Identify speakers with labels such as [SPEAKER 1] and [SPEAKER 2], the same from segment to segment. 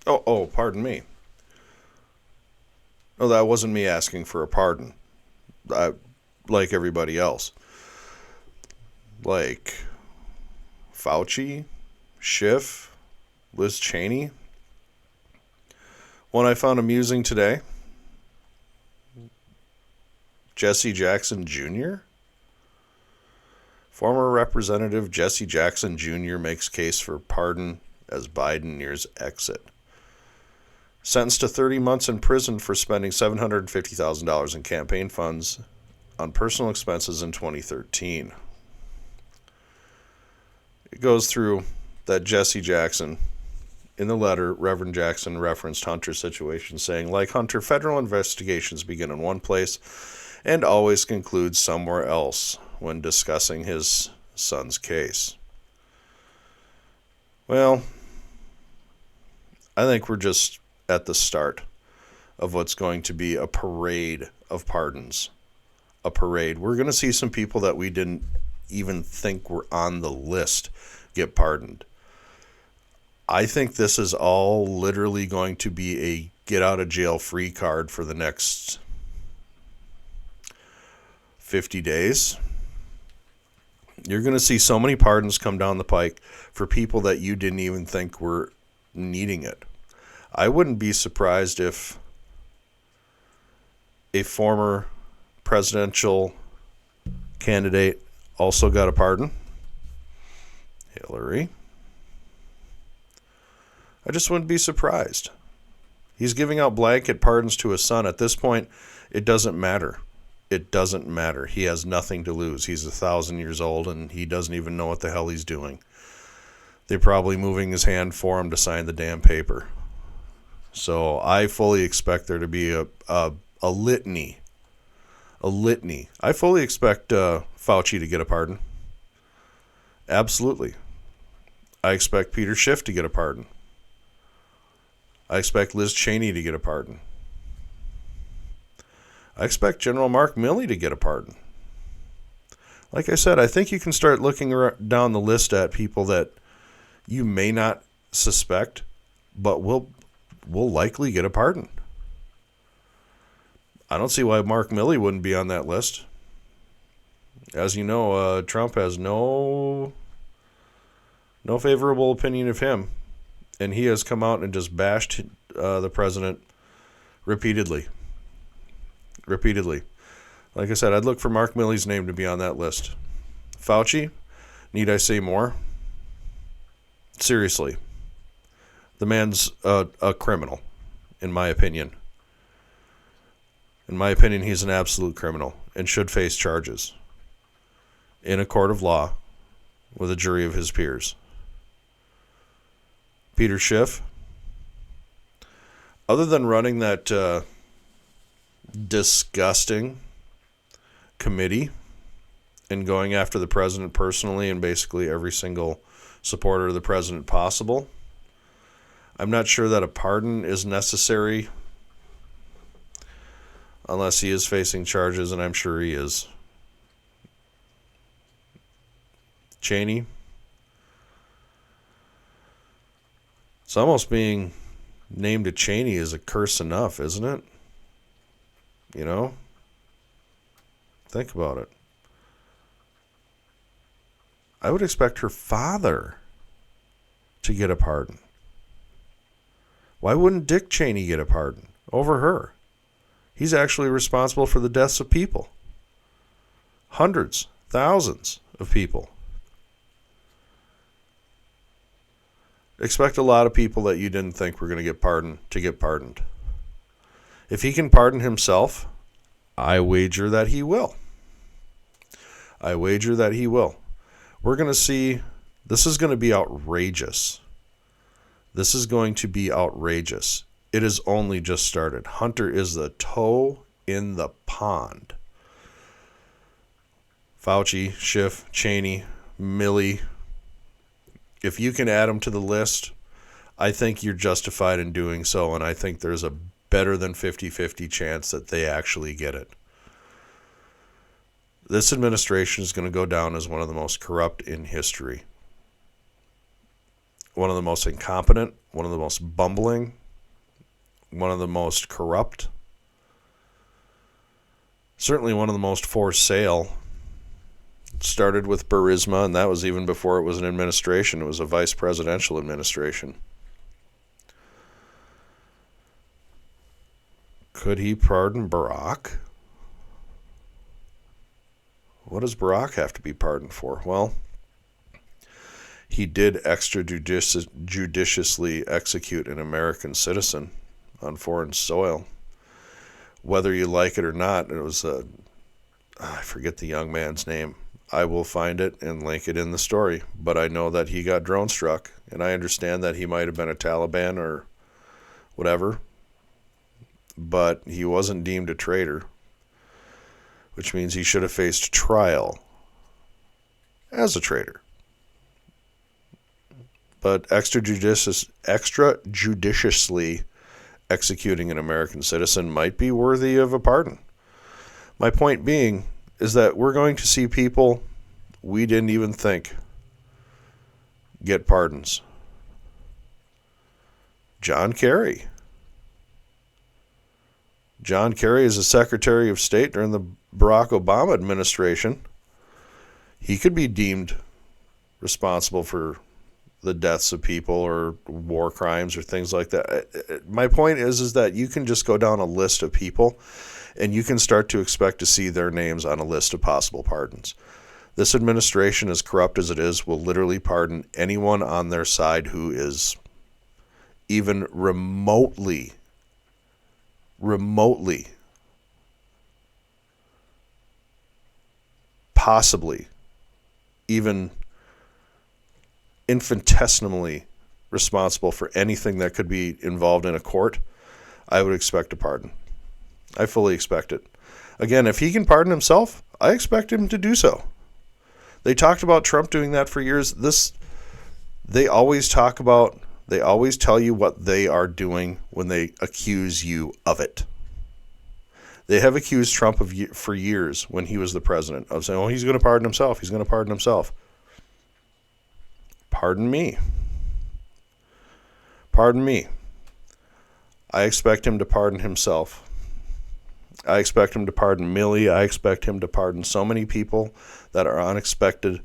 [SPEAKER 1] Pardon me. No, that wasn't me asking for a pardon. I, like everybody else. Like Fauci, Schiff, Liz Cheney. One I found amusing today, Jesse Jackson Jr. Former Representative Jesse Jackson Jr. makes case for pardon as Biden nears exit. Sentenced to 30 months in prison for spending $750,000 in campaign funds on personal expenses in 2013. It goes through that Jesse Jackson, in the letter, Reverend Jackson referenced Hunter's situation, saying, like Hunter, federal investigations begin in one place and always conclude somewhere else when discussing his son's case. Well, I think we're just at the start of what's going to be a parade of pardons. A parade. We're going to see some people that we didn't even think were on the list get pardoned. I think this is all literally going to be a get out of jail free card for the next 50 days. You're going to see so many pardons come down the pike for people that you didn't even think were needing it. I wouldn't be surprised if a former presidential candidate also got a pardon. Hillary. I just wouldn't be surprised. He's giving out blanket pardons to his son. At this point, it doesn't matter. It doesn't matter. He has nothing to lose. He's 1,000 years old, and he doesn't even know what the hell he's doing. They're probably moving his hand for him to sign the damn paper. So I fully expect there to be a litany. A litany. I fully expect Fauci to get a pardon. Absolutely. I expect Peter Schiff to get a pardon. I expect Liz Cheney to get a pardon. I expect General Mark Milley to get a pardon. Like I said, I think you can start looking down the list at people that you may not suspect, but will likely get a pardon. I don't see why Mark Milley wouldn't be on that list. As you know, Trump has no favorable opinion of him, and he has come out and just bashed the president repeatedly. Like I said, I'd look for Mark Milley's name to be on that list. Fauci, need I say more? Seriously. The man's a criminal, in my opinion. In my opinion, he's an absolute criminal and should face charges in a court of law with a jury of his peers. Peter Schiff, other than running that disgusting committee and going after the president personally and basically every single supporter of the president possible, I'm not sure that a pardon is necessary unless he is facing charges, and I'm sure he is. Cheney, it's almost being named a Cheney is a curse enough, isn't it? You know? Think about it. I would expect her father to get a pardon. Why wouldn't Dick Cheney get a pardon over her? He's actually responsible for the deaths of people. Hundreds, thousands of people. Expect a lot of people that you didn't think were going to get pardoned to get pardoned. If he can pardon himself, I wager that he will. I wager that he will. We're going to see, this is going to be outrageous. This is going to be outrageous. It has only just started. Hunter is the toe in the pond. Fauci, Schiff, Cheney, Milley. If you can add them to the list, I think you're justified in doing so, and I think there's a better than 50-50 chance that they actually get it. This administration is going to go down as one of the most corrupt in history. one of the most incompetent, one of the most bumbling, one of the most corrupt, certainly one of the most for sale. Started with Burisma, and that was even before it was an administration. It was a vice presidential administration. Could he pardon Barack? What does Barack have to be pardoned for? Well, he did extrajudiciously execute an American citizen on foreign soil. Whether you like it or not, it was I forget the young man's name. I will find it and link it in the story. But I know that he got drone struck, and I understand that he might have been a Taliban or whatever, but he wasn't deemed a traitor, which means he should have faced trial as a traitor. But extrajudiciously executing an American citizen might be worthy of a pardon. My point being is that we're going to see people we didn't even think get pardons. John Kerry. John Kerry is the Secretary of State during the Barack Obama administration. He could be deemed responsible for the deaths of people or war crimes or things like that. My point is that you can just go down a list of people and you can start to expect to see their names on a list of possible pardons. This administration, as corrupt as it is, will literally pardon anyone on their side who is even remotely possibly even infinitesimally responsible for anything that could be involved in a court. I would expect a pardon. I fully expect it. Again, if he can pardon himself, I expect him to do so. They talked about Trump doing that for years. They always tell you what they are doing when they accuse you of it. They have accused Trump for years when he was the president of saying, oh, he's going to pardon himself. He's going to pardon himself. Pardon me. Pardon me. I expect him to pardon himself. I expect him to pardon Milley. I expect him to pardon so many people that are unexpected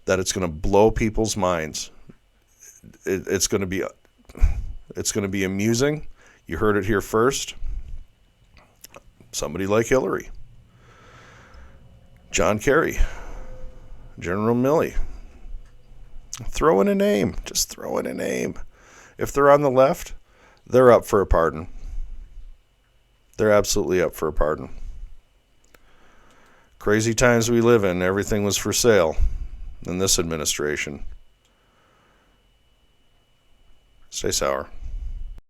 [SPEAKER 1] that it's going to blow people's minds. It's going to be amusing. You heard it here first. Somebody like Hillary, John Kerry, General Milley. Throw in a name. Just throw in a name. If they're on the left, they're up for a pardon. They're absolutely up for a pardon. Crazy times we live in. Everything was for sale in this administration. Stay sour.